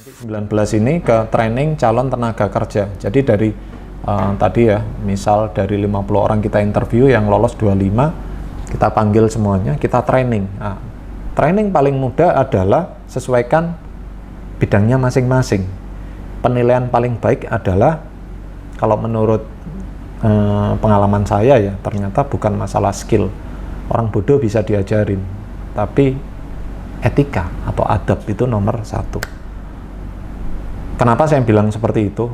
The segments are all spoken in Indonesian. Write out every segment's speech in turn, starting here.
19 ini ke training calon tenaga kerja. Jadi dari tadi ya, misal dari 50 orang kita interview, yang lolos 25, kita panggil semuanya, kita training. Nah, training paling mudah adalah sesuaikan bidangnya masing-masing. Penilaian paling baik adalah, kalau menurut pengalaman saya ya, ternyata bukan masalah skill. Orang bodoh bisa diajarin, tapi etika atau adab itu nomor satu. Kenapa saya bilang seperti itu?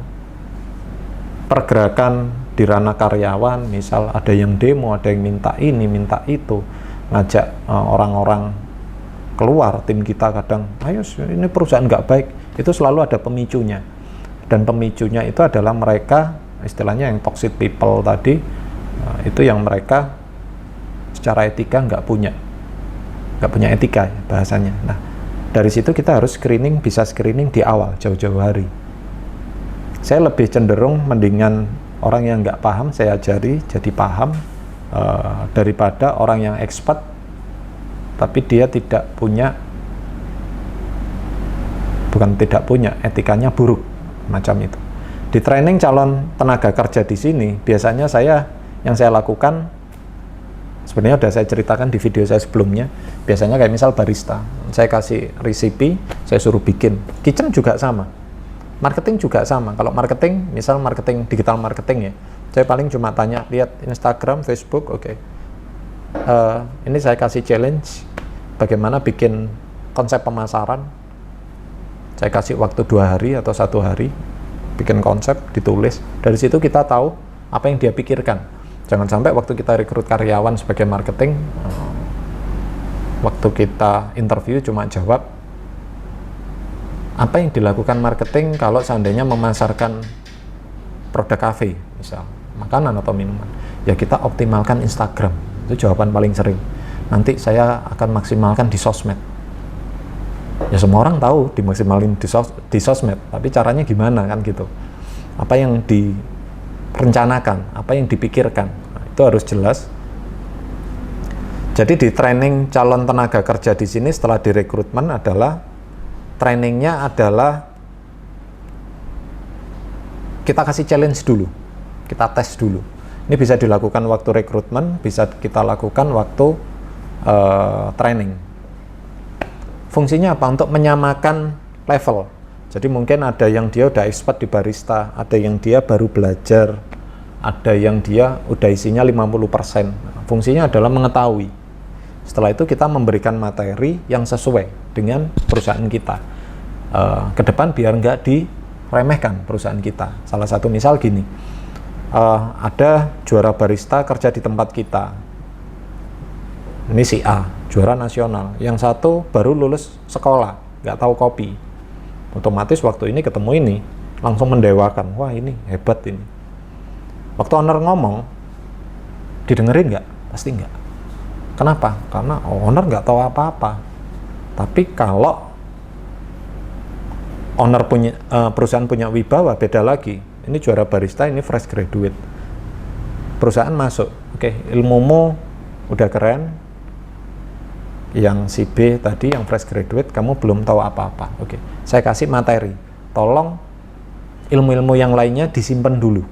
Pergerakan di ranah karyawan, misal ada yang demo, ada yang minta ini, minta itu, ngajak orang-orang keluar, tim kita kadang, ayo ini perusahaan nggak baik, itu selalu ada pemicunya. Dan pemicunya itu adalah mereka, istilahnya yang toxic people tadi, itu yang mereka secara etika nggak punya etika ya, bahasanya. Nah, dari situ kita harus screening, bisa screening di awal, jauh-jauh hari. Saya lebih cenderung mendingan orang yang nggak paham saya ajari jadi paham, daripada orang yang expert tapi dia tidak punya, bukan tidak punya, etikanya buruk, macam itu. Di training calon tenaga kerja di sini, biasanya yang saya lakukan, sebenarnya udah saya ceritakan di video saya sebelumnya, biasanya kayak misal barista, saya kasih resipi, saya suruh bikin. Kitchen juga sama, marketing juga sama. Kalau marketing, misal marketing, digital marketing ya, saya paling cuma tanya, lihat Instagram, Facebook, oke. Ini saya kasih challenge, bagaimana bikin konsep pemasaran. Saya kasih waktu 2 hari atau 1 hari, bikin konsep, ditulis. Dari situ kita tahu apa yang dia pikirkan. Jangan sampai waktu kita rekrut karyawan sebagai marketing, waktu kita interview cuma jawab, apa yang dilakukan marketing kalau seandainya memasarkan produk kafe, misal makanan atau minuman, ya kita optimalkan Instagram. Itu jawaban paling sering. Nanti saya akan maksimalkan di sosmed. Ya semua orang tahu dimaksimalin di sosmed, tapi caranya gimana kan gitu. Apa yang direncanakan, apa yang dipikirkan, nah, itu harus jelas. Jadi di training calon tenaga kerja di sini setelah direkrutmen adalah, trainingnya adalah kita kasih challenge dulu, kita tes dulu. Ini bisa dilakukan waktu rekrutmen, bisa kita lakukan waktu training. Fungsinya apa? Untuk menyamakan level. Jadi mungkin ada yang dia udah expert di barista, ada yang dia baru belajar, ada yang dia udah isinya 50%. Fungsinya adalah mengetahui. Setelah itu kita memberikan materi yang sesuai dengan perusahaan kita. Ke depan biar nggak diremehkan perusahaan kita. Salah satu misal gini, ada juara barista kerja di tempat kita, ini si A, juara nasional, yang satu baru lulus sekolah, nggak tahu kopi. Otomatis waktu ini ketemu ini, langsung mendewakan, wah ini hebat ini. Waktu owner ngomong, didengerin nggak? Pasti nggak. Kenapa? Karena owner nggak tahu apa-apa. Tapi kalau owner punya, perusahaan punya wibawa, beda lagi. Ini juara barista, ini fresh graduate. Perusahaan masuk, oke, ilmumu udah keren. Yang si B tadi, yang fresh graduate, kamu belum tahu apa-apa. Oke, saya kasih materi. Tolong ilmu-ilmu yang lainnya disimpan dulu.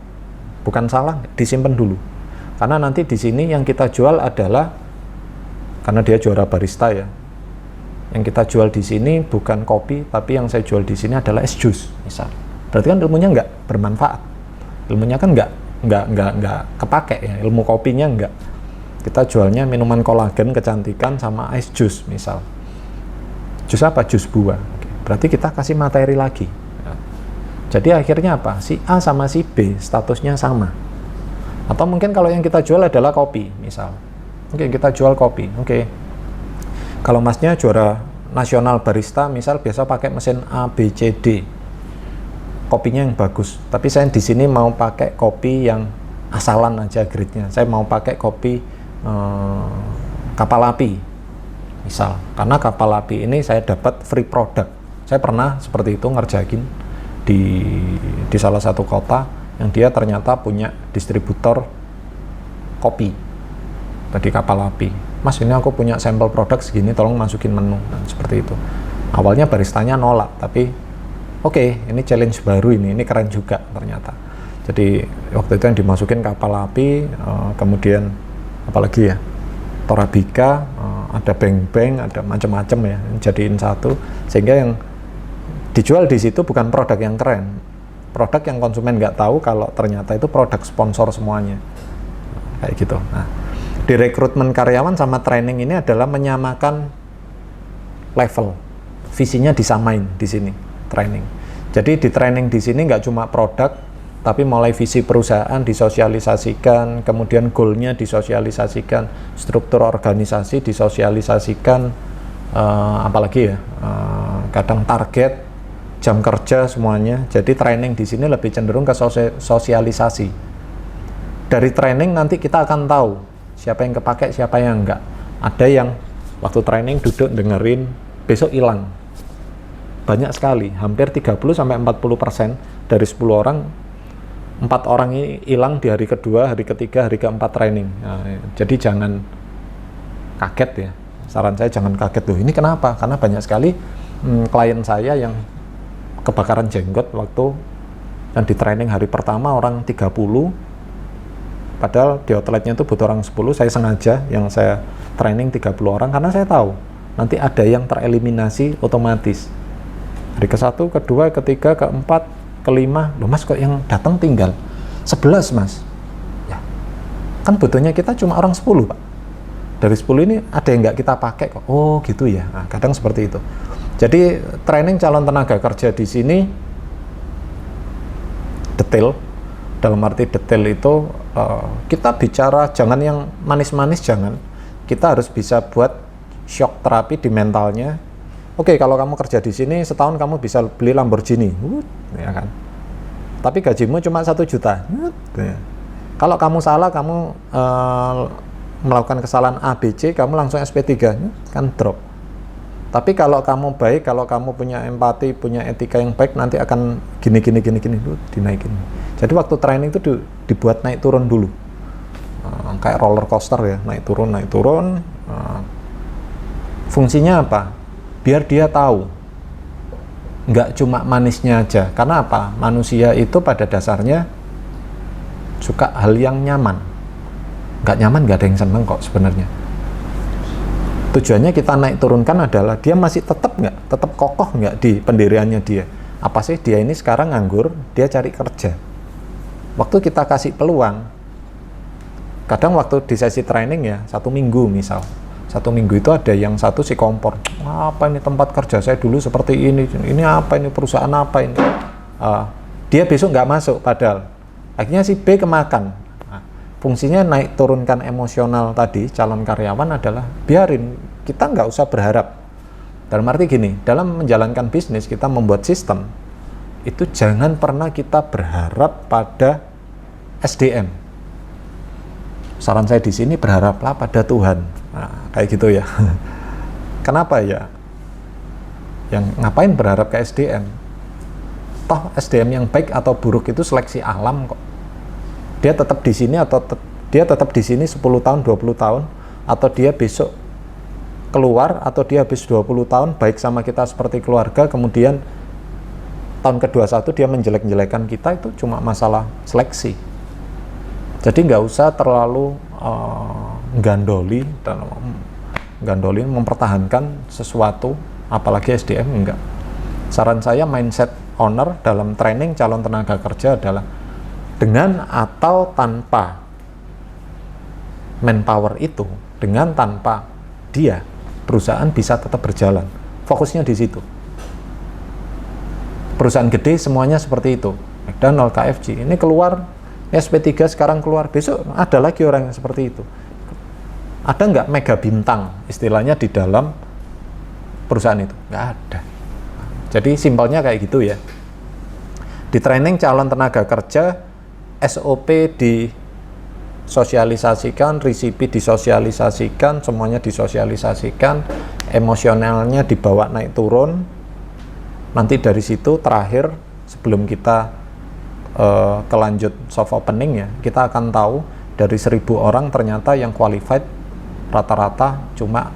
Bukan salah, disimpan dulu. Karena nanti di sini yang kita jual adalah, karena dia juara barista ya, yang kita jual di sini bukan kopi, tapi yang saya jual di sini adalah es jus, misal. Berarti kan ilmunya nggak bermanfaat, ilmunya kan nggak kepake ya, ilmu kopinya nggak. Kita jualnya minuman kolagen, kecantikan, sama es jus misal. Jus apa? Jus buah. Oke. Berarti kita kasih materi lagi. Jadi akhirnya apa? Si A sama si B statusnya sama. Atau mungkin kalau yang kita jual adalah kopi misal. Oke, kita jual kopi. Oke. Kalau masnya juara nasional barista misal, biasa pakai mesin A, B, C, D. Kopinya yang bagus, tapi saya di sini mau pakai kopi yang asalan aja grade-nya. Saya mau pakai kopi kapal api misal, karena kapal api ini saya dapat free product. Saya pernah seperti itu ngerjain di salah satu kota yang dia ternyata punya distributor kopi tadi kapal api. Mas, ini aku punya sampel produk segini, tolong masukin menu. Nah, seperti itu. Awalnya baristanya nolak, tapi Oke, ini challenge baru ini keren juga ternyata. Jadi waktu itu yang dimasukin kapal api, kemudian apalagi ya, Torabika, ada Beng-Beng, ada macam-macam ya, jadiin satu, sehingga yang dijual di situ bukan produk yang keren, produk yang konsumen nggak tahu kalau ternyata itu produk sponsor semuanya, kayak gitu. Nah, di rekrutmen karyawan sama training ini adalah menyamakan level, visinya disamain di sini. Training. Jadi di training di sini nggak cuma produk, tapi mulai visi perusahaan disosialisasikan, kemudian goalnya disosialisasikan, struktur organisasi disosialisasikan, apalagi ya, kadang target, jam kerja semuanya. Jadi training di sini lebih cenderung ke sosialisasi. Dari training nanti kita akan tahu siapa yang kepake, siapa yang enggak. Ada yang waktu training duduk dengerin, besok hilang. Banyak sekali, hampir 30-40% dari 10 orang, 4 orang ini hilang di hari kedua, hari ketiga, hari keempat training. Nah, jadi jangan kaget ya, saran saya jangan kaget loh, ini kenapa? Karena banyak sekali klien saya yang kebakaran jenggot waktu yang di training hari pertama orang 30, padahal di outletnya itu butuh orang 10, saya sengaja yang saya training 30 orang karena saya tahu nanti ada yang tereliminasi otomatis. Hari ke-1, kedua, ketiga, keempat, kelima, loh mas kok yang datang tinggal 11 mas, ya kan butuhnya kita cuma orang 10 pak, dari 10 ini ada yang nggak kita pakai kok, oh gitu ya. Nah, kadang seperti itu. Jadi training calon tenaga kerja di sini detail, dalam arti detail itu kita bicara jangan yang manis-manis, jangan, kita harus bisa buat shock terapi di mentalnya. Oke, kalau kamu kerja di sini setahun kamu bisa beli Lamborghini, ya kan? Tapi gajimu cuma 1 juta. Ya. Kalau kamu salah, kamu melakukan kesalahan A, B, C, kamu langsung SP3, kan drop. Tapi kalau kamu baik, kalau kamu punya empati, punya etika yang baik, nanti akan gini, dinaikin. Jadi waktu training itu dibuat naik turun dulu, kayak roller coaster ya, naik turun. Fungsinya apa? Biar dia tahu nggak cuma manisnya aja, karena apa? Manusia itu pada dasarnya suka hal yang nyaman. Nggak nyaman nggak ada yang seneng kok sebenarnya. Tujuannya kita naik turunkan adalah dia masih tetap kokoh nggak di pendiriannya dia. Apa sih dia ini sekarang nganggur, dia cari kerja. Waktu kita kasih peluang, kadang waktu di sesi training ya 1 minggu misal, 1 minggu itu ada yang satu si kompor, apa ini tempat kerja saya dulu seperti ini apa ini perusahaan apa ini, dia besok nggak masuk, padahal akhirnya si B kemakan. Nah, fungsinya naik turunkan emosional tadi calon karyawan adalah biarin, kita nggak usah berharap. Dalam arti gini, dalam menjalankan bisnis kita membuat sistem itu jangan pernah kita berharap pada SDM. Saran saya di sini berharaplah pada Tuhan. Nah, kayak gitu ya. Kenapa ya? Yang ngapain berharap ke SDM? Toh SDM yang baik atau buruk itu seleksi alam kok. Dia tetap di sini atau dia tetap di sini 10 tahun, 20 tahun, atau dia besok keluar, atau dia habis 20 tahun baik sama kita seperti keluarga, kemudian tahun ke-21 dia menjelek-jelekan kita, itu cuma masalah seleksi. Jadi nggak usah terlalu gandoli mempertahankan sesuatu, apalagi SDM enggak. Saran saya mindset owner dalam training calon tenaga kerja adalah dengan atau tanpa manpower itu, dengan tanpa dia, perusahaan bisa tetap berjalan. Fokusnya di situ. Perusahaan gede semuanya seperti itu. McDonald, KFC, ini keluar SP3 sekarang keluar, besok ada lagi orang yang seperti itu. Ada nggak mega bintang istilahnya di dalam perusahaan itu? Nggak ada. Jadi simpelnya kayak gitu ya. Di training calon tenaga kerja, SOP disosialisasikan, resipi disosialisasikan, semuanya disosialisasikan, emosionalnya dibawa naik turun. Nanti dari situ terakhir sebelum kita kelanjut soft opening ya, kita akan tahu dari 1.000 orang ternyata yang qualified rata-rata cuma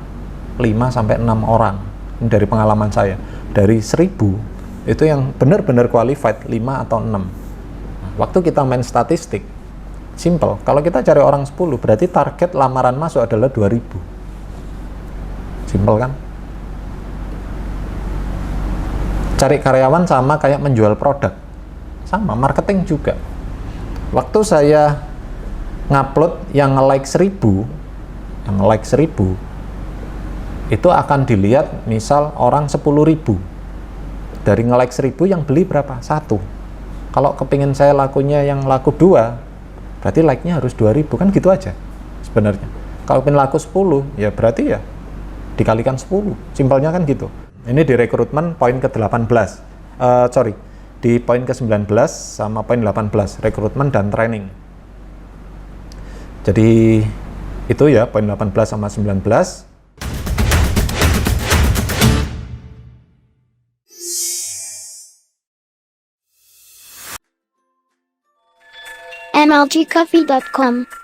5-6 orang. Ini dari pengalaman saya, dari 1.000 Itu yang benar-benar qualified 5 atau 6. Waktu kita main statistik, simple. Kalau kita cari orang 10, berarti target lamaran masuk adalah 2000. Simple kan? Cari karyawan sama kayak menjual produk. Sama, marketing juga. Waktu saya ngupload yang nge-like 1000, itu akan dilihat misal orang 10.000. Dari nge-like 1000 yang beli berapa? 1. Kalau kepingin saya lakunya yang laku 2, berarti like-nya harus 2000, kan gitu aja sebenarnya. Kalau pengen laku 10, ya berarti ya dikalikan 10, simpelnya kan gitu. Ini di rekrutmen poin ke-18, di poin ke-19 sama poin 18, rekrutmen dan training. Jadi itu ya poin 18 sama 19. MLGcoffee.com